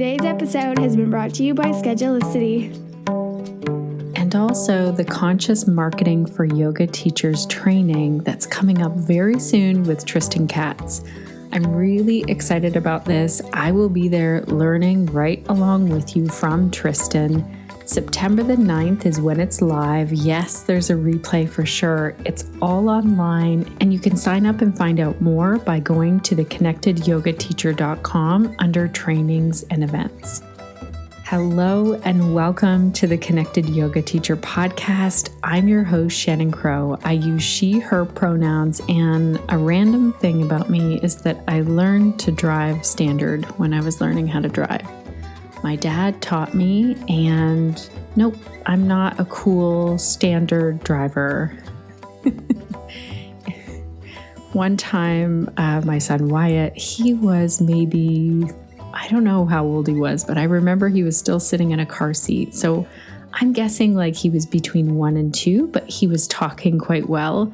Today's episode has been brought to you by Schedulicity. And also the Conscious Marketing for Yoga Teachers training that's coming up very soon with Tristan Katz. I'm really excited about this. I will be there learning right along with you from Tristan. September the 9th is when it's live. Yes, there's a replay for sure. It's all online, and you can sign up and find out more by going to theconnectedyogateacher.com under trainings and events. Hello and welcome to the Connected Yoga Teacher podcast. I'm your host, Shannon Crow. I use she, her pronouns, and a random thing about me is that I learned to drive standard when I was learning how to drive. My dad taught me, and nope, I'm not a cool standard driver. One time, my son Wyatt, he was maybe, I don't know how old he was, but I remember he was still sitting in a car seat. So I'm guessing like he was between 1 and 2, but he was talking quite well.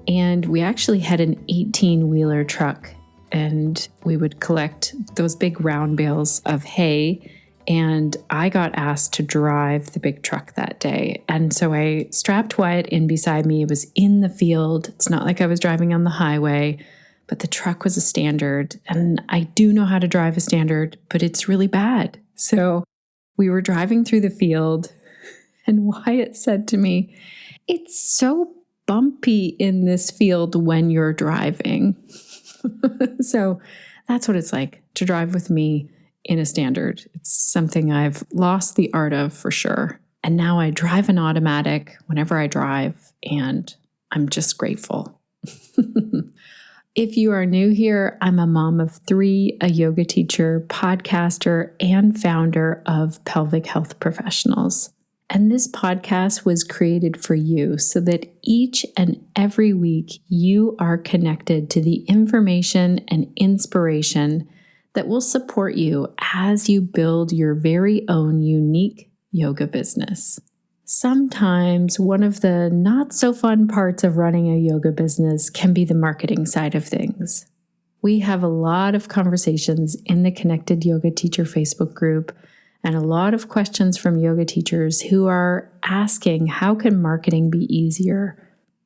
And we actually had an 18-wheeler truck, and we would collect those big round bales of hay. And I got asked to drive the big truck that day. And so I strapped Wyatt in beside me. It was in the field. It's not like I was driving on the highway, but the truck was a standard. And I do know how to drive a standard, but it's really bad. So we were driving through the field, and Wyatt said to me, "It's so bumpy in this field when you're driving." So that's what it's like to drive with me in a standard. It's something I've lost the art of for sure. And now I drive an automatic whenever I drive, and I'm just grateful. If you are new here, I'm a mom of 3, a yoga teacher, podcaster, and founder of Pelvic Health Professionals. And this podcast was created for you so that each and every week you are connected to the information and inspiration that will support you as you build your very own unique yoga business. Sometimes one of the not so fun parts of running a yoga business can be the marketing side of things. We have a lot of conversations in the Connected Yoga Teacher Facebook group and a lot of questions from yoga teachers who are asking, how can marketing be easier?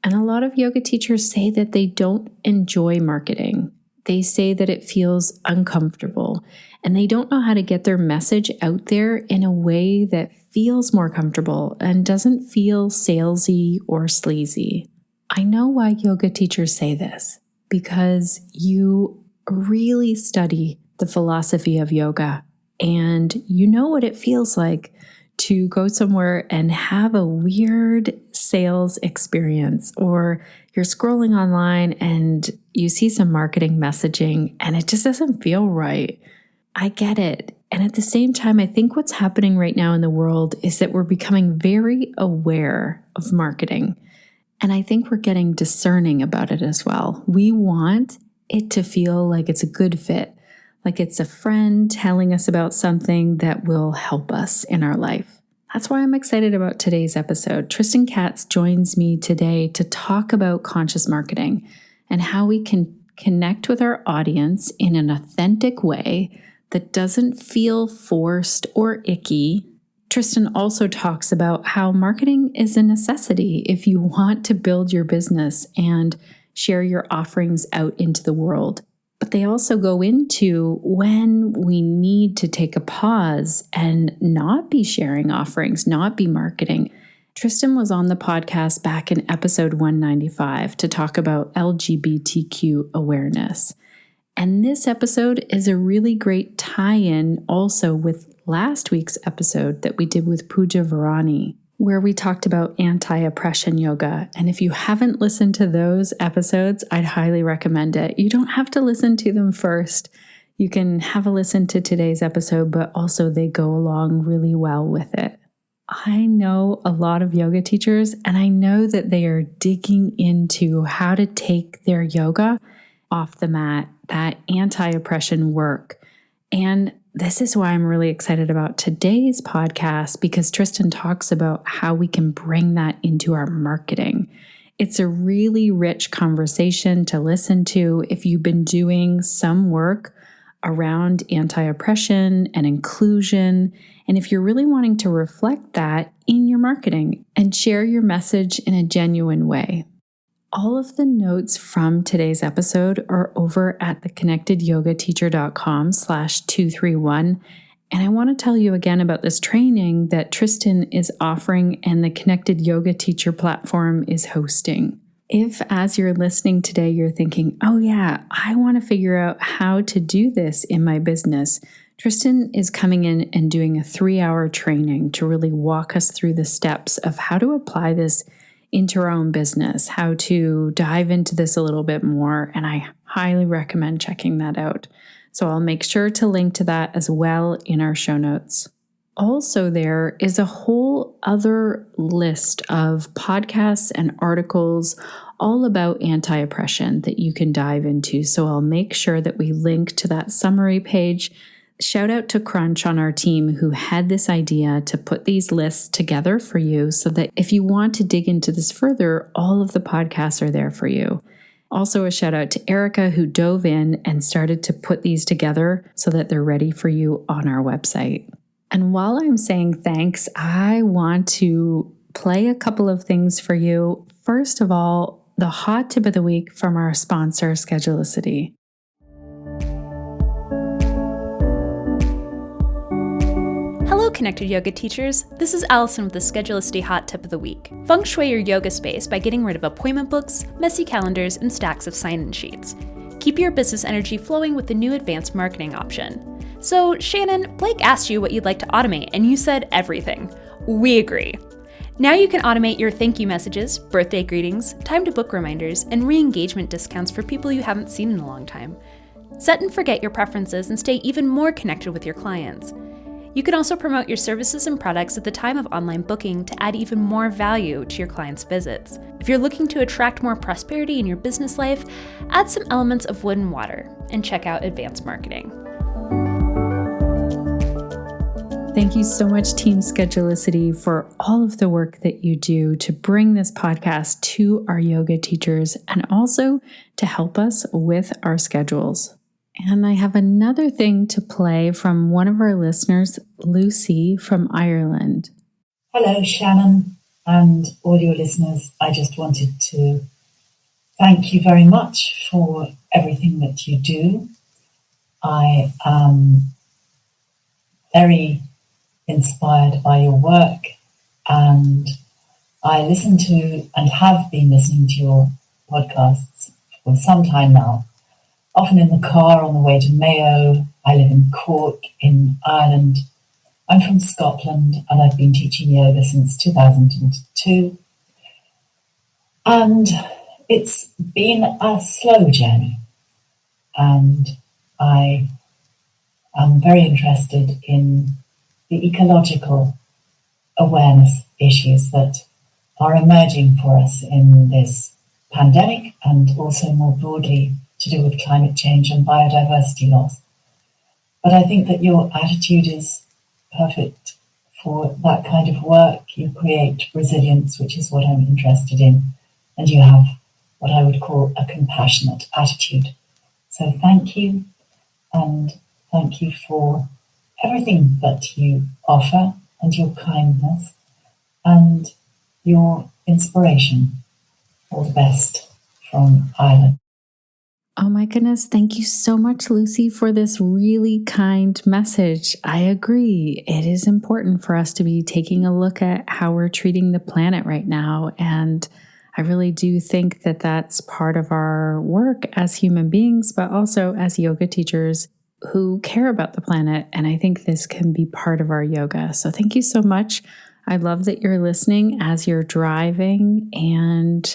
And a lot of yoga teachers say that they don't enjoy marketing. They say that it feels uncomfortable, and they don't know how to get their message out there in a way that feels more comfortable and doesn't feel salesy or sleazy. I know why yoga teachers say this, because you really study the philosophy of yoga, and you know what it feels like to go somewhere and have a weird sales experience, or you're scrolling online and you see some marketing messaging and it just doesn't feel right. I get it. And at the same time, I think what's happening right now in the world is that we're becoming very aware of marketing. And I think we're getting discerning about it as well. We want it to feel like it's a good fit, like it's a friend telling us about something that will help us in our life. That's why I'm excited about today's episode. Tristan Katz joins me today to talk about conscious marketing and how we can connect with our audience in an authentic way that doesn't feel forced or icky. Tristan also talks about how marketing is a necessity if you want to build your business and share your offerings out into the world. But they also go into when we need to take a pause and not be sharing offerings, not be marketing. Tristan was on the podcast back in episode 195 to talk about LGBTQ awareness. And this episode is a really great tie-in also with last week's episode that we did with Pooja Varani, where we talked about anti-oppression yoga. And if you haven't listened to those episodes, I'd highly recommend it. You don't have to listen to them first. You can have a listen to today's episode, but also they go along really well with it. I know a lot of yoga teachers, and I know that they are digging into how to take their yoga off the mat, that anti-oppression work. And this is why I'm really excited about today's podcast, because Tristan talks about how we can bring that into our marketing. It's a really rich conversation to listen to if you've been doing some work around anti-oppression and inclusion. And if you're really wanting to reflect that in your marketing and share your message in a genuine way. All of the notes from today's episode are over at theconnectedyogateacher.com/231. And I want to tell you again about this training that Tristan is offering and the Connected Yoga Teacher platform is hosting. If, as you're listening today, you're thinking, oh yeah, I want to figure out how to do this in my business, Tristan is coming in and doing a 3-hour training to really walk us through the steps of how to apply this into our own business, how to dive into this a little bit more. And I highly recommend checking that out. So I'll make sure to link to that as well in our show notes. Also, there is a whole other list of podcasts and articles all about anti-oppression that you can dive into. So I'll make sure that we link to that summary page. Shout out to Crunch on our team who had this idea to put these lists together for you so that if you want to dig into this further, all of the podcasts are there for you. Also, a shout out to Erica who dove in and started to put these together so that they're ready for you on our website. And while I'm saying thanks, I want to play a couple of things for you. First of all, the hot tip of the week from our sponsor, Schedulicity. Hello, Connected Yoga Teachers. This is Allison with the Schedulicity Hot Tip of the Week. Feng shui your yoga space by getting rid of appointment books, messy calendars, and stacks of sign-in sheets. Keep your business energy flowing with the new advanced marketing option. So, Shannon, Blake asked you what you'd like to automate, and you said everything. We agree. Now you can automate your thank you messages, birthday greetings, time to book reminders, and re-engagement discounts for people you haven't seen in a long time. Set and forget your preferences and stay even more connected with your clients. You can also promote your services and products at the time of online booking to add even more value to your clients' visits. If you're looking to attract more prosperity in your business life, add some elements of wood and water and check out advanced marketing. Thank you so much, Team Schedulicity, for all of the work that you do to bring this podcast to our yoga teachers and also to help us with our schedules. And I have another thing to play from one of our listeners, Lucy from Ireland. Hello, Shannon and all your listeners. I just wanted to thank you very much for everything that you do. I am very inspired by your work, and I listen to and have been listening to your podcasts for some time now. Often in the car on the way to Mayo. I live in Cork in Ireland. I'm from Scotland and I've been teaching yoga since 2002. And it's been a slow journey. And I am very interested in the ecological awareness issues that are emerging for us in this pandemic and also more broadly to do with climate change and biodiversity loss. But I think that your attitude is perfect for that kind of work. You create resilience, which is what I'm interested in, and you have what I would call a compassionate attitude. So thank you, and thank you for everything that you offer and your kindness and your inspiration. All the best from Ireland. Oh my goodness. Thank you so much, Lucy, for this really kind message. I agree. It is important for us to be taking a look at how we're treating the planet right now. And I really do think that that's part of our work as human beings, but also as yoga teachers who care about the planet. And I think this can be part of our yoga. So thank you so much. I love that you're listening as you're driving, and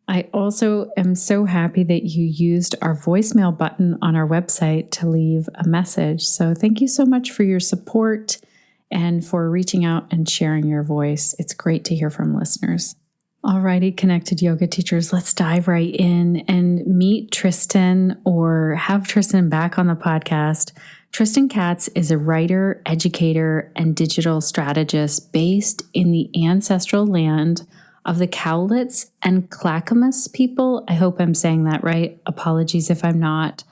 I also am so happy that you used our voicemail button on our website to leave a message. So thank you so much for your support and for reaching out and sharing your voice. It's great to hear from listeners. Alrighty, Connected Yoga Teachers, let's dive right in and meet Tristan, or have Tristan back on the podcast. Tristan Katz is a writer, educator, and digital strategist based in the ancestral land of the Cowlitz and Clackamas people. I hope I'm saying that right. Apologies if I'm not.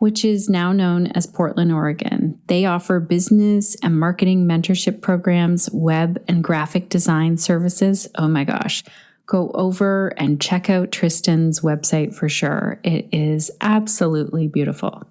which is now known as Portland, Oregon. They offer business and marketing mentorship programs, web and graphic design services. Oh my gosh. Go over and check out Tristan's website for sure. It is absolutely beautiful.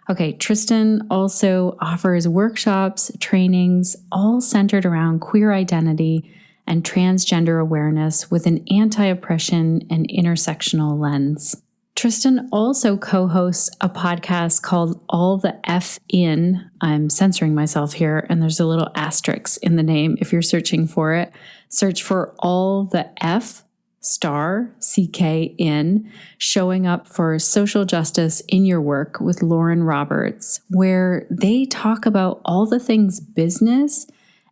Okay, Tristan also offers workshops, trainings, all centered around queer identity and transgender awareness with an anti-oppression and intersectional lens. Tristan also co-hosts a podcast called All the F In. I'm censoring myself here, and there's a little asterisk in the name if you're searching for it. Search for All the F CK in, showing up for social justice in your work with Lauren Roberts, where they talk about all the things business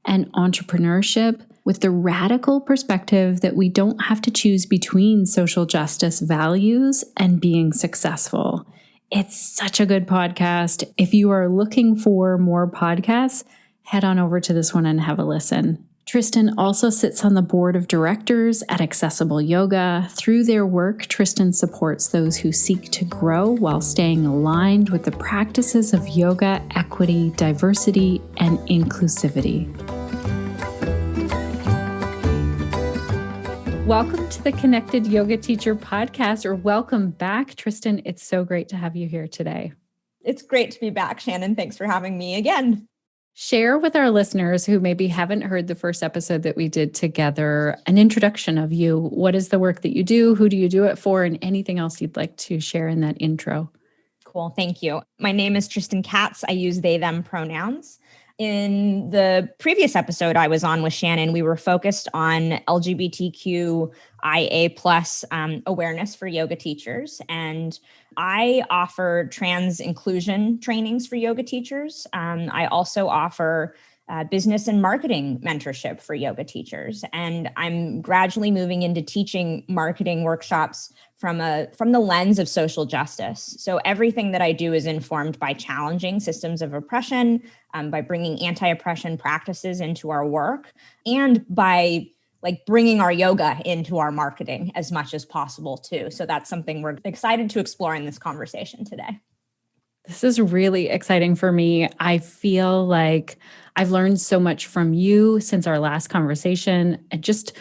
and entrepreneurship with the radical perspective that we don't have to choose between social justice values and being successful. It's such a good podcast. If you are looking for more podcasts, head on over to this one and have a listen. Tristan also sits on the board of directors at Accessible Yoga. Through their work, Tristan supports those who seek to grow while staying aligned with the practices of yoga, equity, diversity, and inclusivity. Welcome to the Connected Yoga Teacher podcast, or welcome back, Tristan. It's so great to have you here today. It's great to be back, Shannon. Thanks for having me again. Share with our listeners who maybe haven't heard the first episode that we did together an introduction of you. What is the work that you do? Who do you do it for? And anything else you'd like to share in that intro? Cool. Thank you. My name is Tristan Katz. I use they, them pronouns. In the previous episode I was on with Shannon, we were focused on LGBTQIA plus awareness for yoga teachers. And I offer trans inclusion trainings for yoga teachers. I also offer business and marketing mentorship for yoga teachers. And I'm gradually moving into teaching marketing workshops from the lens of social justice. So everything that I do is informed by challenging systems of oppression, by bringing anti-oppression practices into our work, and by bringing our yoga into our marketing as much as possible too. So that's something we're excited to explore in this conversation today. This is really exciting for me. I feel like I've learned so much from you since our last conversation. And just,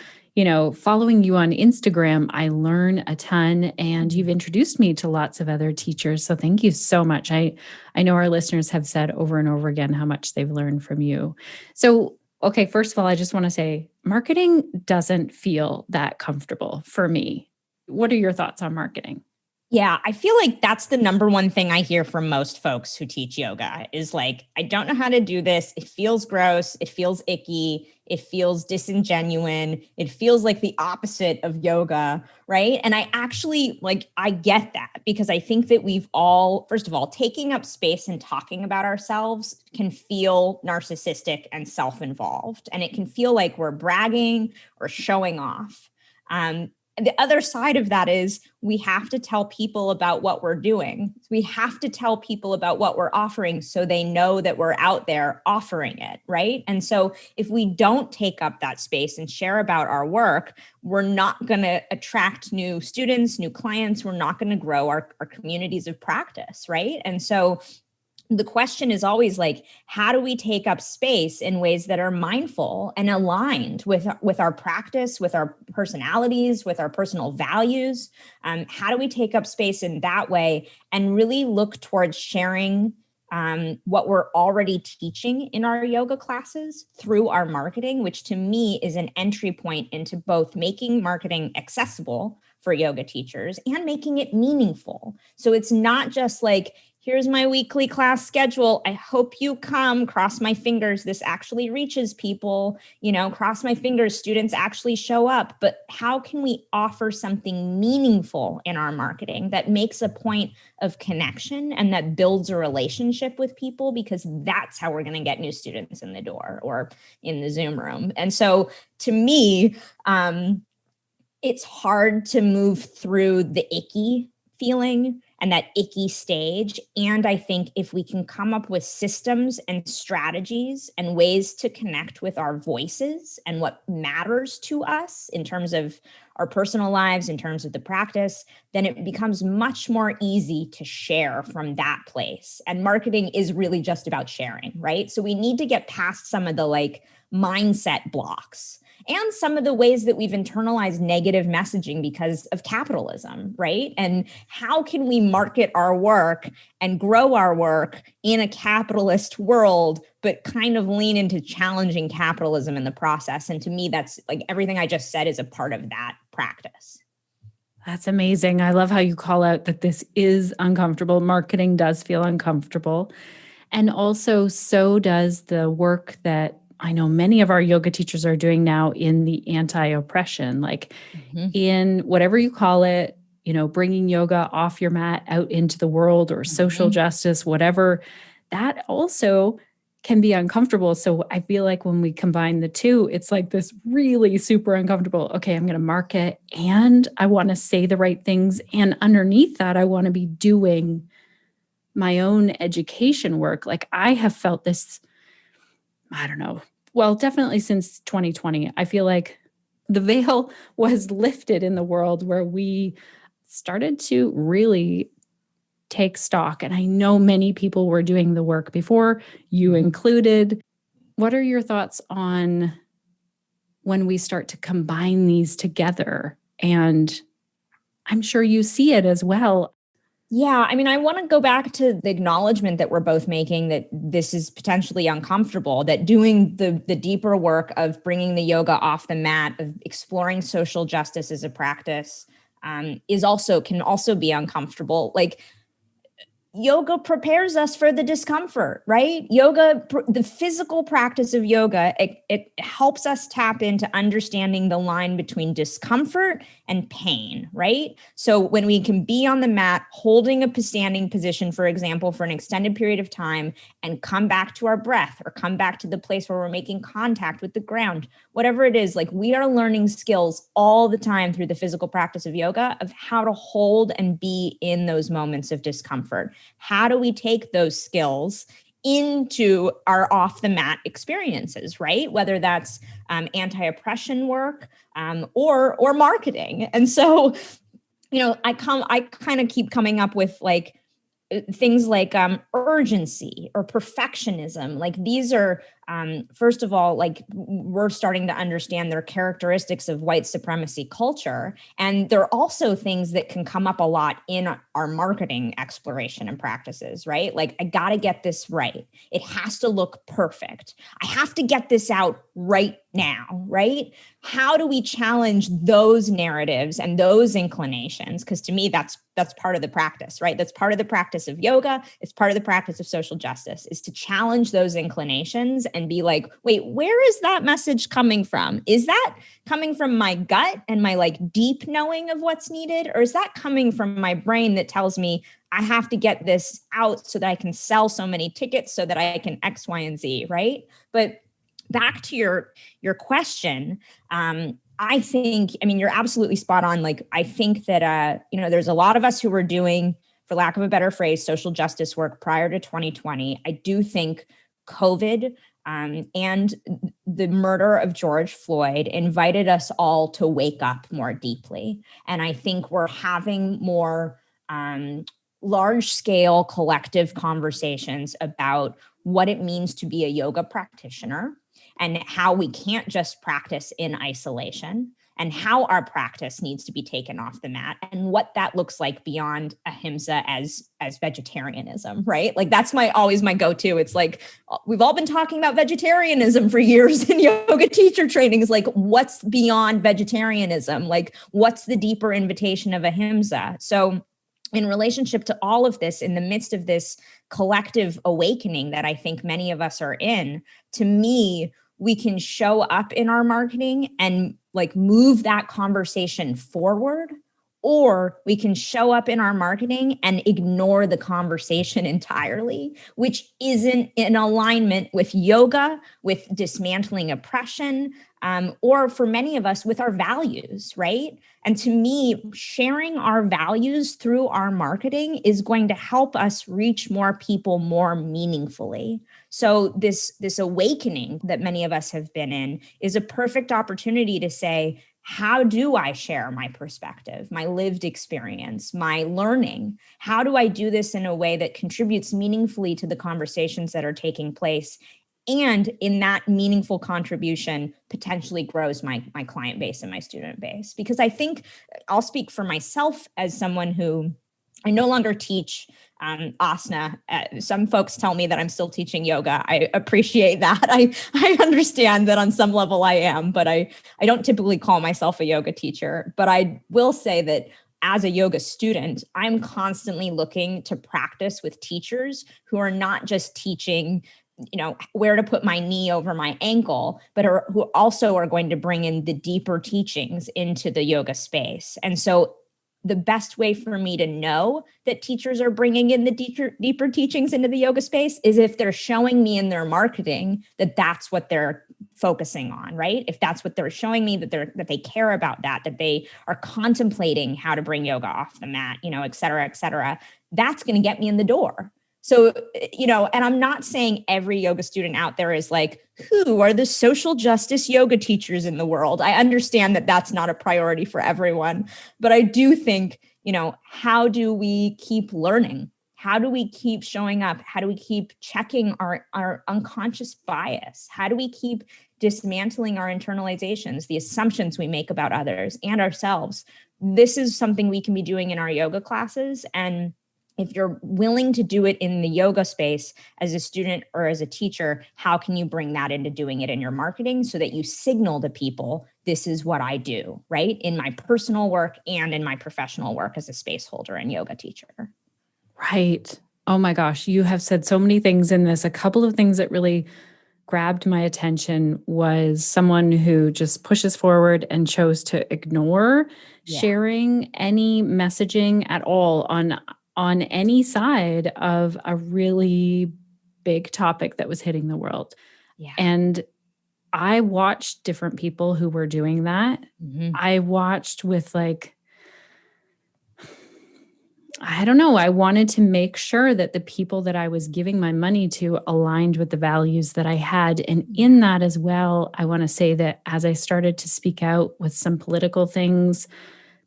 following you on Instagram, I learn a ton, and you've introduced me to lots of other teachers. So thank you so much. I know our listeners have said over and over again how much they've learned from you. So, okay, first of all, I just want to say marketing doesn't feel that comfortable for me. What are your thoughts on marketing? Yeah, I feel like that's the number one thing I hear from most folks who teach yoga is I don't know how to do this. It feels gross. It feels icky. It feels disingenuine. It feels like the opposite of yoga, right? And I actually, I get that because I think that we've all, first of all, taking up space and talking about ourselves can feel narcissistic and self-involved. And it can feel like we're bragging or showing off. The other side of that is we have to tell people about what we're doing. We have to tell people about what we're offering so they know that we're out there offering it, right? And so if we don't take up that space and share about our work, we're not going to attract new students, new clients. We're not going to grow our communities of practice, right? And so the question is always how do we take up space in ways that are mindful and aligned with our practice, with our personalities, with our personal values? How do we take up space in that way and really look towards sharing what we're already teaching in our yoga classes through our marketing, which to me is an entry point into both making marketing accessible for yoga teachers and making it meaningful. So it's not just here's my weekly class schedule. I hope you come. Cross my fingers. This actually reaches people. Cross my fingers. Students actually show up. But how can we offer something meaningful in our marketing that makes a point of connection and that builds a relationship with people? Because that's how we're going to get new students in the door or in the Zoom room. And so to me, it's hard to move through the icky feeling and that icky stage. And I think if we can come up with systems and strategies and ways to connect with our voices and what matters to us in terms of our personal lives, in terms of the practice, then it becomes much more easy to share from that place. And marketing is really just about sharing, right? So we need to get past some of the like mindset blocks and some of the ways that we've internalized negative messaging because of capitalism, right? And how can we market our work and grow our work in a capitalist world, but kind of lean into challenging capitalism in the process? And to me, that's like everything I just said is a part of that practice. That's amazing. I love how you call out that this is uncomfortable. Marketing does feel uncomfortable. And also, so does the work that I know many of our yoga teachers are doing now in the anti-oppression, like in whatever you call it, bringing yoga off your mat out into the world or social justice, whatever, that also can be uncomfortable. So I feel like when we combine the two, it's like this really super uncomfortable, okay, I'm going to market and I want to say the right things. And underneath that, I want to be doing my own education work. Like I have felt this, I don't know, well, definitely since 2020, I feel like the veil was lifted in the world where we started to really take stock. And I know many people were doing the work before, you included. What are your thoughts on when we start to combine these together? And I'm sure you see it as well. Yeah, I mean, I want to go back to the acknowledgement that we're both making that this is potentially uncomfortable, that doing the deeper work of bringing the yoga off the mat, of exploring social justice as a practice can also be uncomfortable. Like yoga prepares us for the discomfort, right? Yoga, the physical practice of yoga, it helps us tap into understanding the line between discomfort and pain, right? So when we can be on the mat, holding a standing position, for example, for an extended period of time, and come back to our breath or come back to the place where we're making contact with the ground, whatever it is, like we are learning skills all the time through the physical practice of yoga of how to hold and be in those moments of discomfort. How do we take those skills into our off the mat experiences, right? Whether that's anti-oppression work or marketing. And so, I kind of keep coming up with like things like urgency or perfectionism. Like these are, first of all, like we're starting to understand their characteristics of white supremacy culture. And they're also things that can come up a lot in our marketing exploration and practices, right? Like I got to get this right. It has to look perfect. I have to get this out right now, right? How do we challenge those narratives and those inclinations? Because to me, that's part of the practice, right? That's part of the practice of yoga. It's part of the practice of social justice, is to challenge those inclinations and be like, wait, where is that message coming from? Is that coming from my gut and my like deep knowing of what's needed? Or is that coming from my brain that tells me I have to get this out so that I can sell so many tickets so that I can X, Y, and Z, right? But back to your question, I think, you're absolutely spot on. Like, I think that, there's a lot of us who were doing, for lack of a better phrase, social justice work prior to 2020. I do think COVID and the murder of George Floyd invited us all to wake up more deeply. And I think we're having more large-scale collective conversations about what it means to be a yoga practitioner, and how we can't just practice in isolation, and how our practice needs to be taken off the mat, and what that looks like beyond ahimsa as vegetarianism, right? Like that's always my go-to. It's like, we've all been talking about vegetarianism for years in yoga teacher trainings. Like what's beyond vegetarianism? Like what's the deeper invitation of ahimsa? So in relationship to all of this, in the midst of this collective awakening that I think many of us are in, to me, we can show up in our marketing and like move that conversation forward Or we can show up in our marketing and ignore the conversation entirely, which isn't in alignment with yoga, with dismantling oppression, or for many of us with our values, right? And to me, sharing our values through our marketing is going to help us reach more people more meaningfully. So this awakening that many of us have been in is a perfect opportunity to say, how do I share my perspective, my lived experience, my learning? How do I do this in a way that contributes meaningfully to the conversations that are taking place? And in that meaningful contribution, potentially grows my client base and my student base. Because I think I'll speak for myself as someone who I no longer teach asana. Some folks tell me that I'm still teaching yoga. I appreciate that. I understand that on some level I am, but I don't typically call myself a yoga teacher. But I will say that as a yoga student, I'm constantly looking to practice with teachers who are not just teaching, where to put my knee over my ankle, but who also are going to bring in the deeper teachings into the yoga space. And so the best way for me to know that teachers are bringing in the deeper teachings into the yoga space is if they're showing me in their marketing that that's what they're focusing on, right? If that's what they're showing me, that they care about that they are contemplating how to bring yoga off the mat, et cetera, that's going to get me in the door. So, and I'm not saying every yoga student out there is like, who are the social justice yoga teachers in the world? I understand that that's not a priority for everyone, but I do think, how do we keep learning? How do we keep showing up? How do we keep checking our unconscious bias? How do we keep dismantling our internalizations, the assumptions we make about others and ourselves? This is something we can be doing in our yoga classes. And if you're willing to do it in the yoga space as a student or as a teacher, how can you bring that into doing it in your marketing so that you signal to people, this is what I do, right? In my personal work and in my professional work as a space holder and yoga teacher. Right. Oh my gosh, you have said so many things in this. A couple of things that really grabbed my attention was someone who just pushes forward and chose to ignore sharing any messaging at all on any side of a really big topic that was hitting the world. Yeah. And I watched different people who were doing that. Mm-hmm. I watched with I don't know. I wanted to make sure that the people that I was giving my money to aligned with the values that I had. And in that as well, I want to say that as I started to speak out with some political things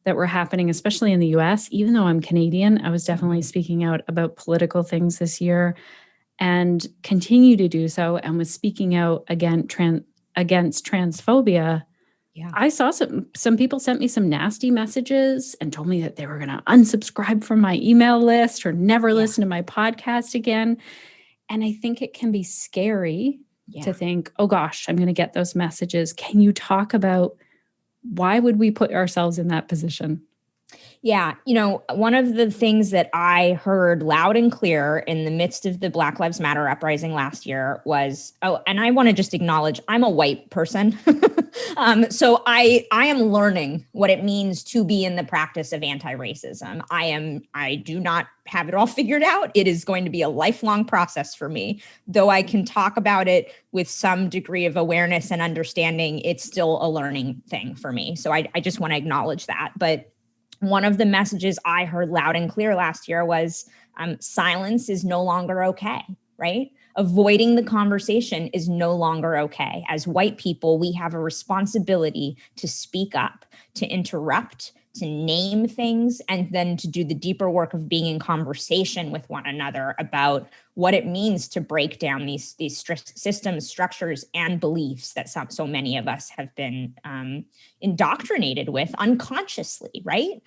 that were happening, especially in the US, even though I'm Canadian, I was definitely speaking out about political things this year and continue to do so, and was speaking out against transphobia. Yeah. I saw some people sent me some nasty messages and told me that they were going to unsubscribe from my email list or never listen to my podcast again. And I think it can be scary to think, oh gosh, I'm going to get those messages. Can you talk about why would we put ourselves in that position? Yeah. One of the things that I heard loud and clear in the midst of the Black Lives Matter uprising last year was, and I want to just acknowledge I'm a white person. So I am learning what it means to be in the practice of anti-racism. I do not have it all figured out. It is going to be a lifelong process for me. Though I can talk about it with some degree of awareness and understanding, it's still a learning thing for me. So I just want to acknowledge that. But one of the messages I heard loud and clear last year was silence is no longer okay, right? Avoiding the conversation is no longer okay. As white people, we have a responsibility to speak up, to interrupt, to name things, and then to do the deeper work of being in conversation with one another about what it means to break down these systems, structures, and beliefs that so many of us have been indoctrinated with unconsciously, right?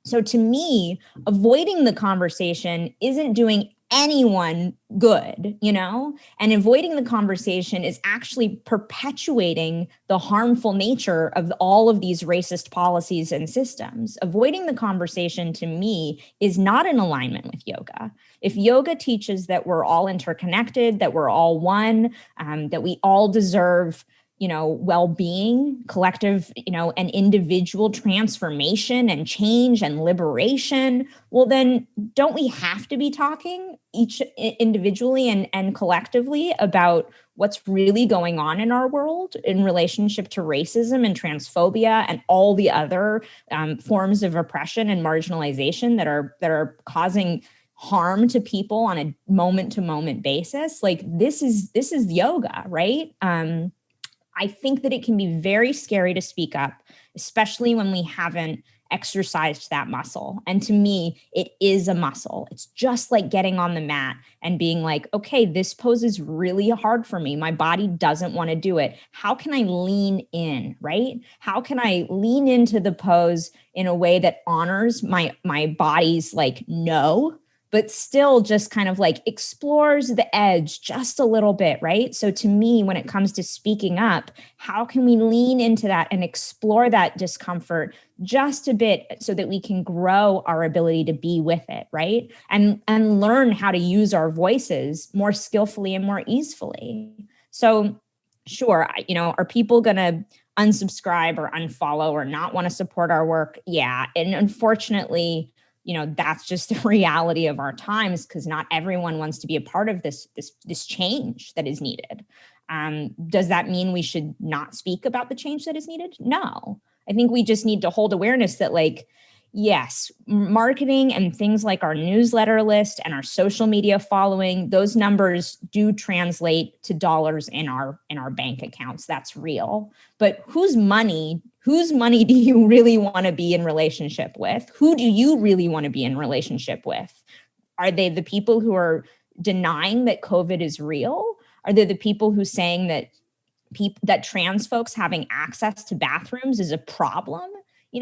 So to me, avoiding the conversation isn't doing anyone good, and avoiding the conversation is actually perpetuating the harmful nature of all of these racist policies and systems. Avoiding the conversation to me is not in alignment with yoga. If yoga teaches that we're all interconnected, that we're all one, that we all deserve well-being, collective, and individual transformation and change and liberation, well, then don't we have to be talking each individually and collectively about what's really going on in our world in relationship to racism and transphobia and all the other forms of oppression and marginalization that are causing harm to people on a moment-to-moment basis? Like this is yoga, right? I think that it can be very scary to speak up, especially when we haven't exercised that muscle. And to me, it is a muscle. It's just like getting on the mat and being like, okay, this pose is really hard for me. My body doesn't want to do it. How can I lean in, right? How can I lean into the pose in a way that honors my body's like no, but still just kind of like explores the edge just a little bit, right? So to me, when it comes to speaking up, how can we lean into that and explore that discomfort just a bit so that we can grow our ability to be with it, right? And learn how to use our voices more skillfully and more easily. So sure, are people going to unsubscribe or unfollow or not want to support our work? Yeah. And unfortunately, that's just the reality of our times, because not everyone wants to be a part of this change that is needed. Does that mean we should not speak about the change that is needed? No. I think we just need to hold awareness that, like, yes, marketing and things like our newsletter list and our social media following, those numbers do translate to dollars in our bank accounts. That's real. But whose money do you really want to be in relationship with? Who do you really want to be in relationship with? Are they the people who are denying that COVID is real? Are they the people who saying that trans folks having access to bathrooms is a problem?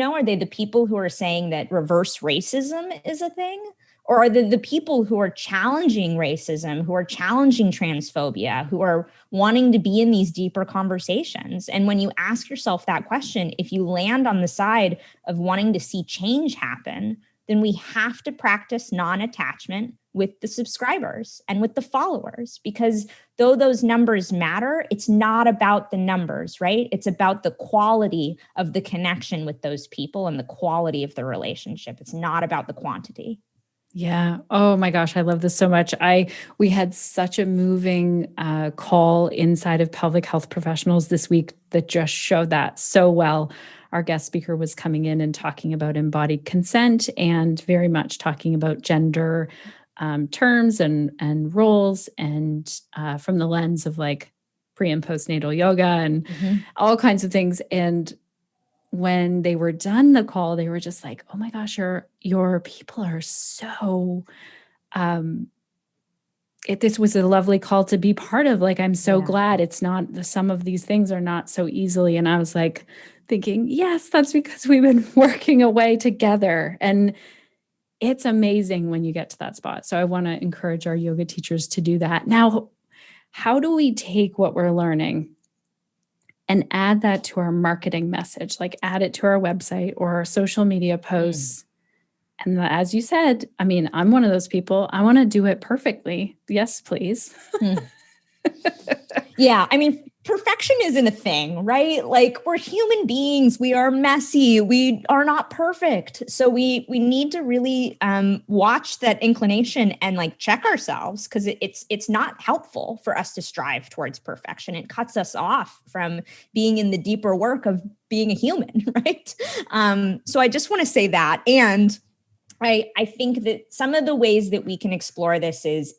Are they the people who are saying that reverse racism is a thing? Or are they the people who are challenging racism, who are challenging transphobia, who are wanting to be in these deeper conversations? And when you ask yourself that question, if you land on the side of wanting to see change happen, then we have to practice non-attachment with the subscribers and with the followers, because though those numbers matter, it's not about the numbers, right? It's about the quality of the connection with those people and the quality of the relationship. It's not about the quantity. Yeah. Oh my gosh, I love this so much. We had such a moving call inside of pelvic health professionals this week that just showed that so well. Our guest speaker was coming in and talking about embodied consent and very much talking about gender terms and roles, and from the lens of like pre and postnatal yoga and all kinds of things. And when they were done the call, they were just like, oh my gosh, your people are so, this was a lovely call to be part of. Like, I'm so glad it's not, some of these things are not so easily. And I was like thinking, yes, that's because we've been working away together. And it's amazing when you get to that spot. So I want to encourage our yoga teachers to do that. Now, how do we take what we're learning and add that to our marketing message, like add it to our website or our social media posts? And as you said, I mean, I'm one of those people. I want to do it perfectly. Yes, please. Yeah. I mean, perfection isn't a thing, right? Like, we're human beings. We are messy. We are not perfect. So we need to really watch that inclination and like check ourselves, because it's not helpful for us to strive towards perfection. It cuts us off from being in the deeper work of being a human, right? So I just want to say that. And I think that some of the ways that we can explore this is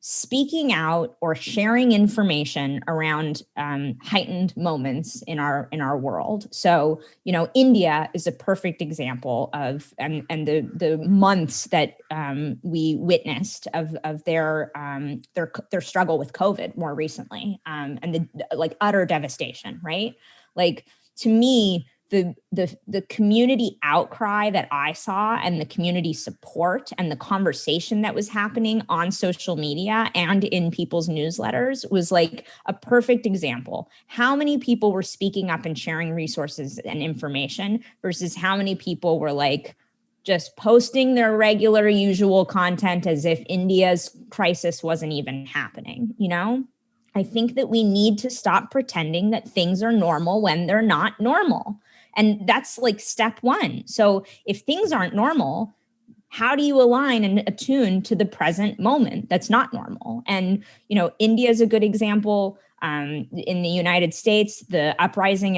speaking out or sharing information around heightened moments in our world. So, India is a perfect example of and the months that we witnessed of their struggle with COVID more recently, and the like utter devastation, right? Like, to me, the community outcry that I saw and the community support and the conversation that was happening on social media and in people's newsletters was like a perfect example. How many people were speaking up and sharing resources and information versus how many people were like just posting their regular usual content as if India's crisis wasn't even happening, I think that we need to stop pretending that things are normal when they're not normal. And that's like step one. So if things aren't normal, how do you align and attune to the present moment that's not normal? And, India is a good example. In the United States, the uprising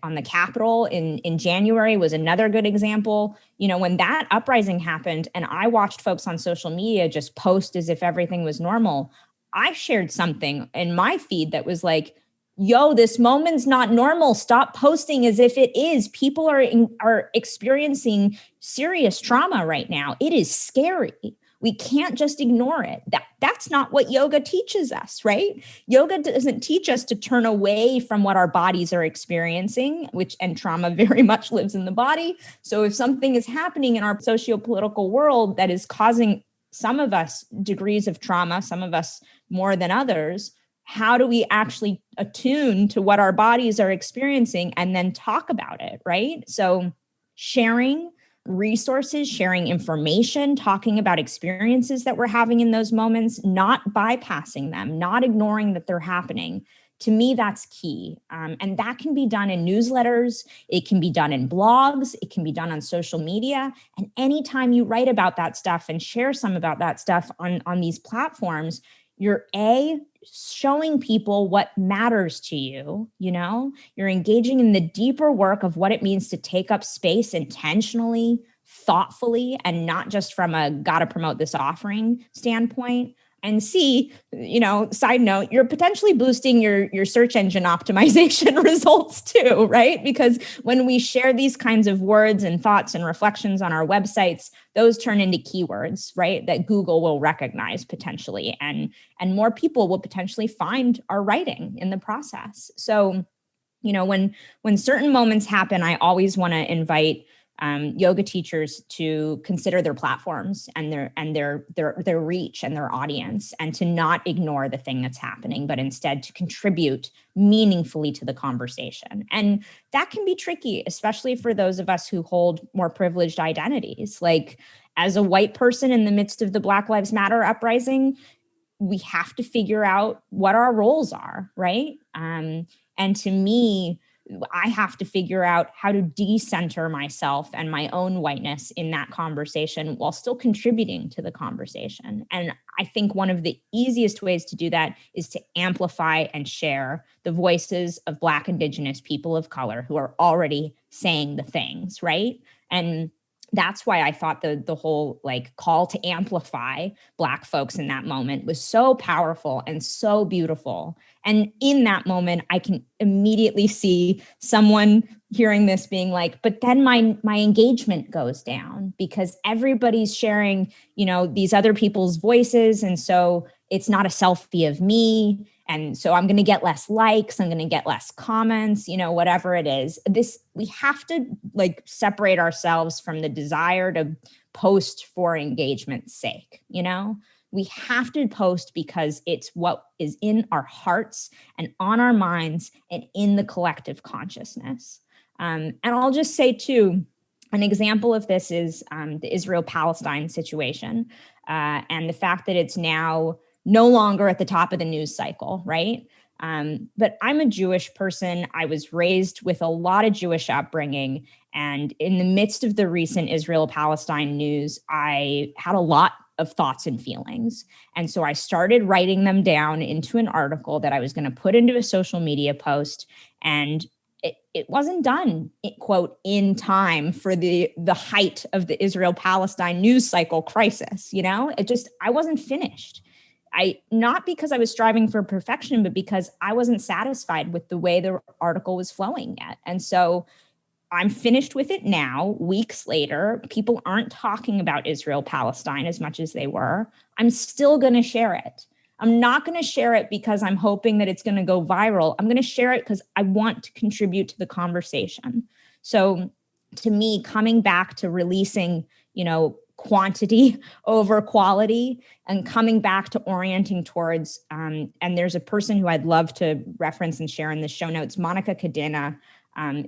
on the Capitol in January was another good example. When that uprising happened and I watched folks on social media just post as if everything was normal, I shared something in my feed that was like, yo, this moment's not normal. Stop posting as if it is. People are experiencing serious trauma right now. It is scary. We can't just ignore it. That's not what yoga teaches us, right? Yoga doesn't teach us to turn away from what our bodies are experiencing, and trauma very much lives in the body. So if something is happening in our socio-political world that is causing some of us degrees of trauma, some of us more than others, how do we actually attune to what our bodies are experiencing and then talk about it, right? So sharing resources, sharing information, talking about experiences that we're having in those moments, not bypassing them, not ignoring that they're happening. To me, that's key. And that can be done in newsletters. It can be done in blogs. It can be done on social media. And anytime you write about that stuff and share some about that stuff on these platforms, you're showing people what matters to you, you're engaging in the deeper work of what it means to take up space intentionally, thoughtfully, and not just from a gotta promote this offering standpoint. And C, side note, you're potentially boosting your search engine optimization results too, right? Because when we share these kinds of words and thoughts and reflections on our websites, those turn into keywords, right? That Google will recognize potentially, and more people will potentially find our writing in the process. So, when certain moments happen, I always want to invite yoga teachers to consider their platforms and their reach and their audience, and to not ignore the thing that's happening, but instead to contribute meaningfully to the conversation. And that can be tricky, especially for those of us who hold more privileged identities. Like, as a white person in the midst of the Black Lives Matter uprising, we have to figure out what our roles are, right? And to me, I have to figure out how to decenter myself and my own whiteness in that conversation while still contributing to the conversation. And I think one of the easiest ways to do that is to amplify and share the voices of Black, Indigenous people of color who are already saying the things, right? And that's why I thought the whole call to amplify Black folks in that moment was so powerful and so beautiful. And in that moment, I can immediately see someone hearing this being like, but then my engagement goes down because everybody's sharing, these other people's voices. And so it's not a selfie of me. And so I'm going to get less likes, I'm going to get less comments, whatever it is. We have to separate ourselves from the desire to post for engagement's sake. We have to post because it's what is in our hearts and on our minds and in the collective consciousness. And I'll just say too, an example of this is the Israel-Palestine situation and the fact that it's now no longer at the top of the news cycle, right? But I'm a Jewish person. I was raised with a lot of Jewish upbringing. And in the midst of the recent Israel-Palestine news, I had a lot of thoughts and feelings. And so I started writing them down into an article that I was going to put into a social media post. And it wasn't done, quote, in time for the height of the Israel-Palestine news cycle crisis. I wasn't finished. Not because I was striving for perfection, but because I wasn't satisfied with the way the article was flowing yet. And so I'm finished with it now, weeks later. People aren't talking about Israel-Palestine as much as they were. I'm still going to share it. I'm not going to share it because I'm hoping that it's going to go viral. I'm going to share it because I want to contribute to the conversation. So to me, coming back to releasing, quantity over quality and coming back to orienting towards, and there's a person who I'd love to reference and share in the show notes, Monica Cadena,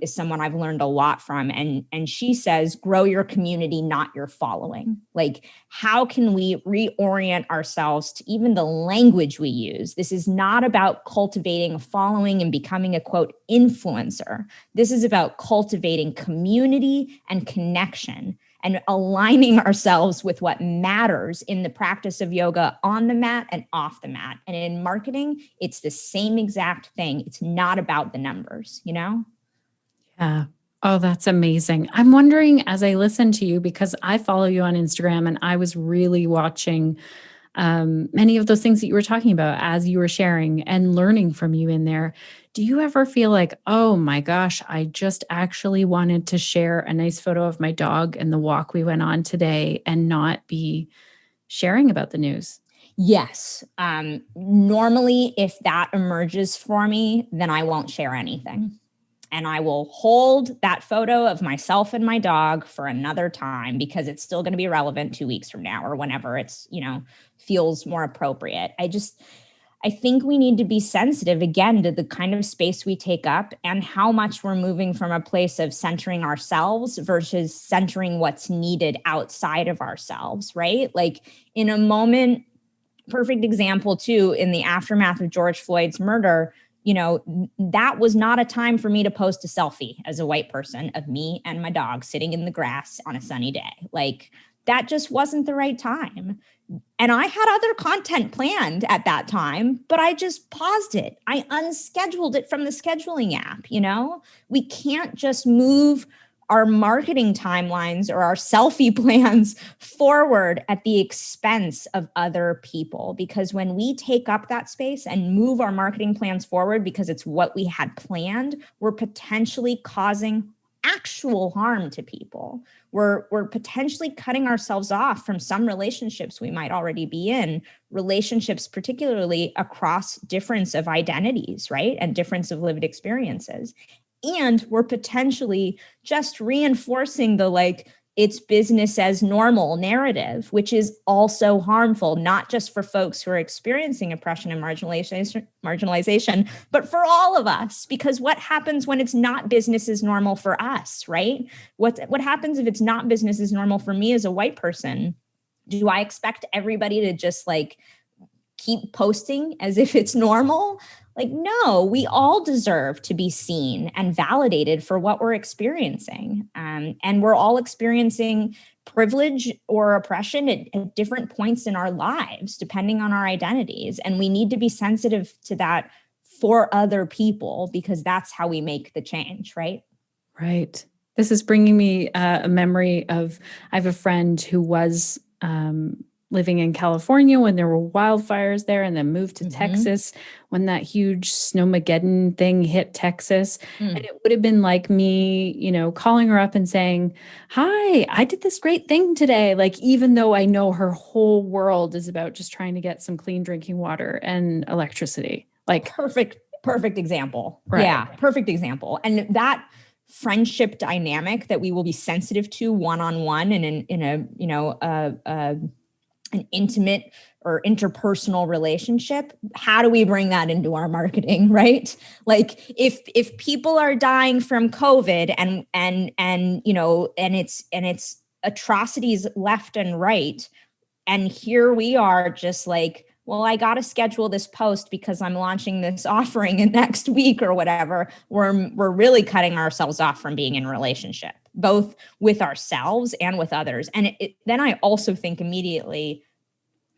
is someone I've learned a lot from. And she says, grow your community, not your following. Like, how can we reorient ourselves to even the language we use? This is not about cultivating a following and becoming a, quote, influencer. This is about cultivating community and connection and aligning ourselves with what matters in the practice of yoga on the mat and off the mat. And in marketing, it's the same exact thing. It's not about the numbers, you know? Yeah. Oh, that's amazing. I'm wondering, as I listen to you, because I follow you on Instagram and I was really watching many of those things that you were talking about as you were sharing and learning from you in there. Do you ever feel like, oh my gosh, I just actually wanted to share a nice photo of my dog and the walk we went on today and not be sharing about the news? Yes. Normally, if that emerges for me, then I won't share anything. And I will hold that photo of myself and my dog for another time because it's still going to be relevant 2 weeks from now or whenever it's, feels more appropriate. I think we need to be sensitive again to the kind of space we take up and how much we're moving from a place of centering ourselves versus centering what's needed outside of ourselves, right? Like in a moment, perfect example too, in the aftermath of George Floyd's murder, that was not a time for me to post a selfie as a white person of me and my dog sitting in the grass on a sunny day. Like that just wasn't the right time. And I had other content planned at that time, but I just paused it. I unscheduled it from the scheduling app. We can't just move our marketing timelines or our selfie plans forward at the expense of other people. Because when we take up that space and move our marketing plans forward because it's what we had planned, we're potentially causing actual harm to people. We're potentially cutting ourselves off from some relationships we might already be in, relationships particularly across difference of identities, right? And difference of lived experiences. And we're potentially just reinforcing the it's business as normal narrative, which is also harmful, not just for folks who are experiencing oppression and marginalization, but for all of us. Because what happens when it's not business as normal for us, right? What happens if it's not business as normal for me as a white person? Do I expect everybody to just keep posting as if it's normal? No, we all deserve to be seen and validated for what we're experiencing. And we're all experiencing privilege or oppression at different points in our lives, depending on our identities. And we need to be sensitive to that for other people because that's how we make the change, right? Right. This is bringing me a memory of, I have a friend who was living in California when there were wildfires there and then moved to Texas when that huge snowmageddon thing hit Texas. And it would have been like me, calling her up and saying, hi, I did this great thing today. Even though I know her whole world is about just trying to get some clean drinking water and electricity. Perfect example. Right. Yeah, perfect example. And that friendship dynamic that we will be sensitive to one-on-one and in an intimate or interpersonal relationship, how do we bring that into our marketing, right? If people are dying from COVID and it's atrocities left and right, and here we are just well, I got to schedule this post because I'm launching this offering in next week or whatever. We're really cutting ourselves off from being in relationship, both with ourselves and with others. And then I also think immediately,